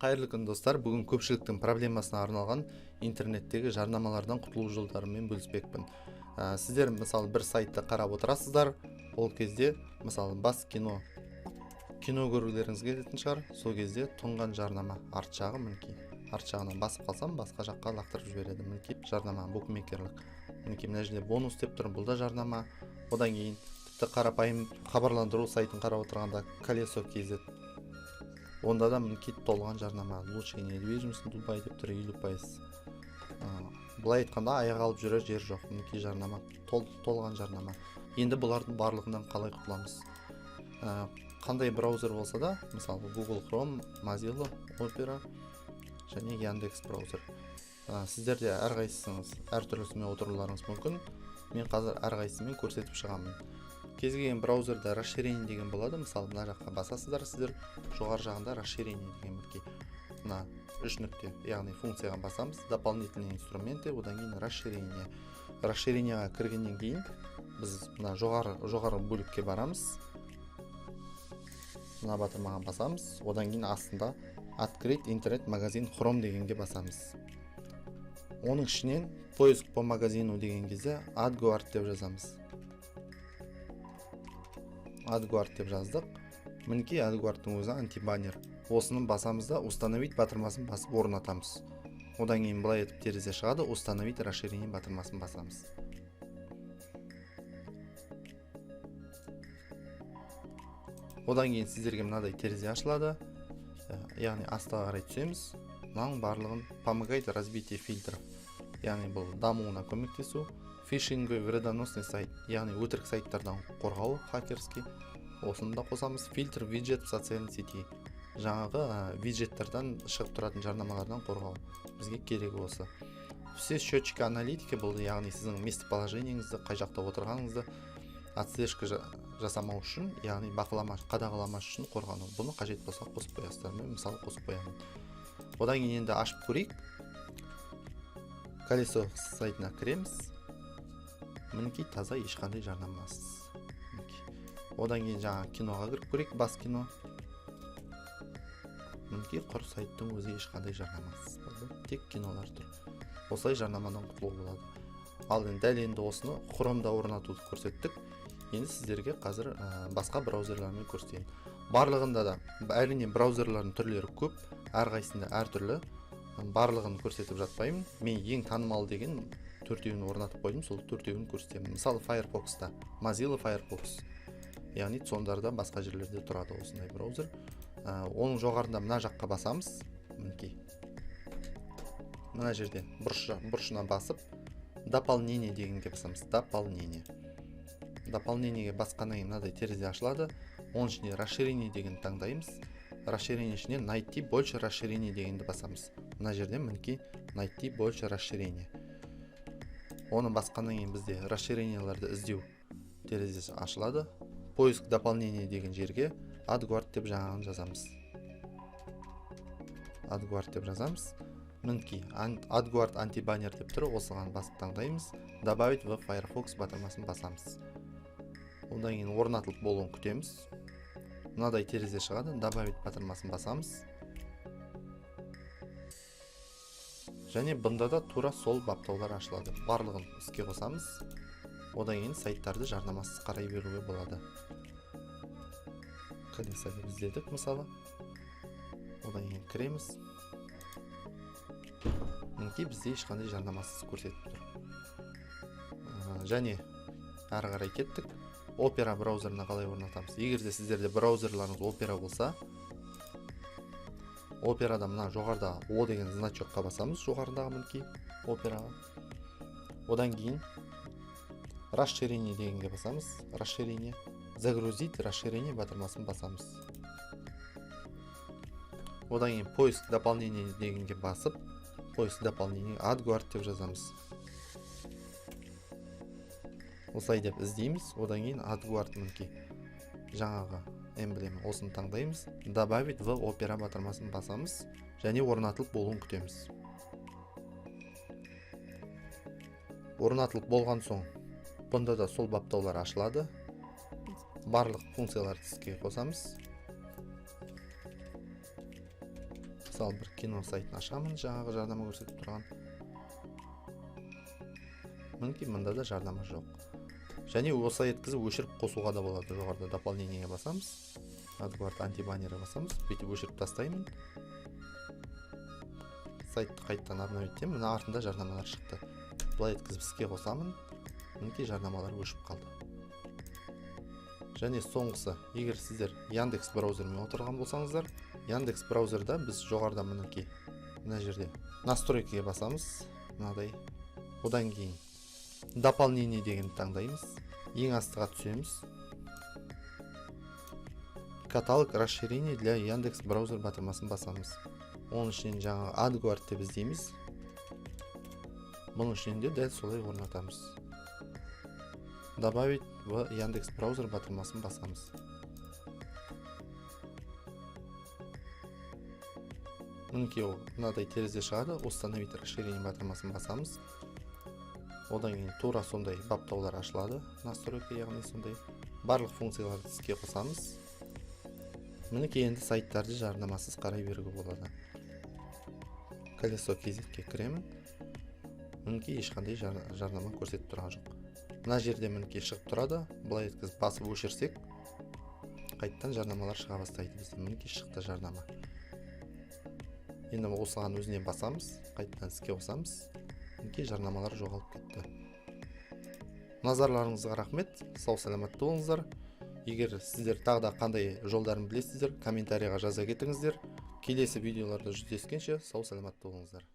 Қайырлы күн достар, бүгін көпшіліктің проблемасына арналған интернеттегі жарнамалардан құтылу жолдарымен бөліспекпін. Сіздер мысалы бір сайтты қарап отырасыздар, ол кезде мысалы бас кино көрулеріңіз келетін шығар, сол кезде тұнған жарнама арт жағы мінекей. Арт жағынан басып қалсам, басқа жаққа лақтырып жібереді. Мінекей жарнама, букмекерлік. Мінекей мына жерде бонус деп тұр, бұл да жарнама. Одан кейін тіпті қарапайым хабарландыру сайтын қарап отырғанда колесо KZ. Онда да мінекей толған жарнама. Лучшая недвижимость Дубай деп тұр 50%. Былай айтқанда аяқ алып жүрер жер жоқ. Мінекей жарнама, толған жарнама. Енді бұлардың барлығынан қалай құтыламыз? Қандай браузер болса да, мысалы Google Chrome, Mozilla, Opera және Яндекс браузер. Сіздерде әрқайсыңыз әртүрлісімен отыруларыңыз мүмкін. Мен қазір әрқайсымен көрсетіп шығамын. Кез келген браузерда расширение деген болады. Мысалы мына жаққа басасыздар, сіздер жоғары жағында расширение деген мінекей. Мына 3 нүкте, яғни функцияға басамыз, дополнительные инструменты, одан кейін расширение. Расширениеға кіргеннен кейін біз мына жоғары бөлікке барамыз. Мына батырмаға басамыз, одан кейін астында открыть интернет-магазин Chrome дегенге басамыз. Оның ішінен поиск по магазину деген кезде AdGuard деп жазамыз. AdGuard деп жаздық. Мінекей AdGuardтың өзі антибаннер. Осыны басамыз да установить батырмасын басып орнатамыз. Одан кейін былай етіп терезе шығады, установить расширение батырмасын басамыз. Одан кейін сіздерге мынадай терезе ашылады. Яғни астыға қарай түсеміз. Мынаның барлығын помогает развитие фильтров. Яғни бұл дамуына көмектесу. Фишинговый вредоносный сайт, яғни өтірік сайттардан қорғау, хакерский. Осыны да қосамыз. Фильтр виджет в социальной сети. Жаңағы виджеттерден шығып тұратын жарнамалардан қорғау. Бізге керек осы. Все счетчики аналитики бұл, яғни сіздің местоположениеңізді, қай жақта отырғаныңызды отслежка жасамау үшін, яғни қадағаламаш үшін қорғану. Бұны қажет болса қосып қоясыздар. Мен мысалы қосып қоямын. Одан кейін енді ашып көрейік. Колесо сайтына кіреміз. Мінекей таза ешқандай жарнамасыз. Одан кейін жаңа киноға кіріп көрейік, бас кино. Мінекей құр сайттың өзі ешқандай жарнамасыз. Тек кинолар тұр. Осылай жарнамадан құтылу болады. Ал дәл енді осыны Chrome'да орнатуды көрсеттік. Енді сіздерге қазір басқа браузерлермен көрсетейін. Барлығында да әрине браузерлардың түрлері көп, әрқайсында әртүрлі. Барлығын көрсетіп жатпаймын. Мен ең танымал деген төртеуін орнатып қойдым, сол төртеуін көрсетемін. Мысалы Firefox'та, Mozilla Firefox. Яғни сондарда басқа жерлерде тұрады осындай браузер. Оның жоғарында мына жаққа басамыз. Мінекей. Мына жерде бұрышына басып, дополнение дегенге басамыз. Дополнениеге басқаннан кейін мынадай терезе ашылады. Оның ішінде расширение деген таңдаймыз. Расширение ішіне найти больше расширение дегенді басамыз. Мына жерде мінекей найти больше расширение. Оны басқаннан кейін бізде расширенияларды іздеу терезесі ашылады. Поиск дополнение деген жерге AdGuard деп жаңағын жазамыз. AdGuard деп жазамыз. Мінекей AdGuard антибаннер деп тұр, осыған басып таңдаймыз. Добавить в Firefox батырмасын басамыз. Одан кейін орнатылып болуын күтеміз. Мынадай терезе шығады, добавить батырмасын басамыз. Және бұнда да тура сол баптаулар ашылады. Барлығын іске қосамыз. Одан кейін сайттарды жарнамасыз қарай беруге болады. Колесоны іздедік мысалы. Одан кейін кіреміз. Мінекей бізде ешқандай жарнамасыз көрсетіп тұр. Және әрі қарай кеттік. Opera браузеріне қалай орнатамыз? Егер де сіздерде браузерларыңыз Opera болса, Operада мына жоғарда O деген значокқа басамыз, жоғарыдағы мінекей Operaға. Одан кейін расширение дегенге басамыз. Расширение. Загрузить расширение батырмасын басамыз. Одан кейін поиск дополнение дегенге басып, поиск дополнение AdGuard деп жазамыз. Осылай деп іздейміз. Одан кейін AdGuard мінекей жаңағы эмблема осыны таңдаймыз. Добавить в Opera батырмасын басамыз және орнатылып болуын күтеміз. Орнатылып болған соң бұнда да сол баптаулар ашылады. Барлық функцияларды іске қосамыз. мысалы бір кино сайтын ашамын, жаңағы жарнама көрсетіп тұрған. Мінекей мында да жарнама жоқ. Және осылай еткізіп өшіріп қосуға да болады. Жоғарыда дополнениеге басамыз. AdGuard антибаннері басамыз. Бүйтіп өшіріп тастаймын. Сайтты қайттан обновить етемін. Мына артында жарнамалар шықты. Былай еткізіп іске қосамын. Мінекей жарнамалар өшіп қалды. Және соңғысы, егер сіздер Яндекс браузермен отырған болсаңыздар, Яндекс браузерда біз жоғарыда мінекей мына жерде настройкаға басамыз. Мынадай. Одан кейін дополнение дегенді таңдаймыз. Ең астыға түсеміз. Каталог расширение для Яндекс браузер батырмасын басамыз. Оның ішінен жаңағы AdGuard деп іздейміз. Бұның ішінен де дәл солай орнатамыз. Добавить в Яндекс браузер батырмасын басамыз. Мінекей мынадай терезе шығады. Установить расширение батырмасын басамыз. Одан кейін тура сондай баптаулар ашылады. Настройка, яғни сондай барлық функцияларды іске қосамыз. Мінекей енді сайттарды жарнамасыз қарай беруге болады. Колесо кезекке кіремін. Мінекей ешқандай жарнама көрсетіп тұрған жоқ. Мына жерде мінекей шығып тұрады. Бұлай еткізіп басып өшірсек, қайттан жарнамалар шыға бастайды бізде. Мінекей шықты жарнама. Енді осыған өзіне басамыз, қайттан іске қосамыз. Мінекей жарнамалар жоғалып кетті. Назарларыңызға рахмет. Сау саламатта болыңыздар. Егер сіздер тағы да қандай жолдарын білесіздер, комментарияға жаза кетіңіздер. Келесі видеоларда жүздескенше сау саламатта болыңыздар.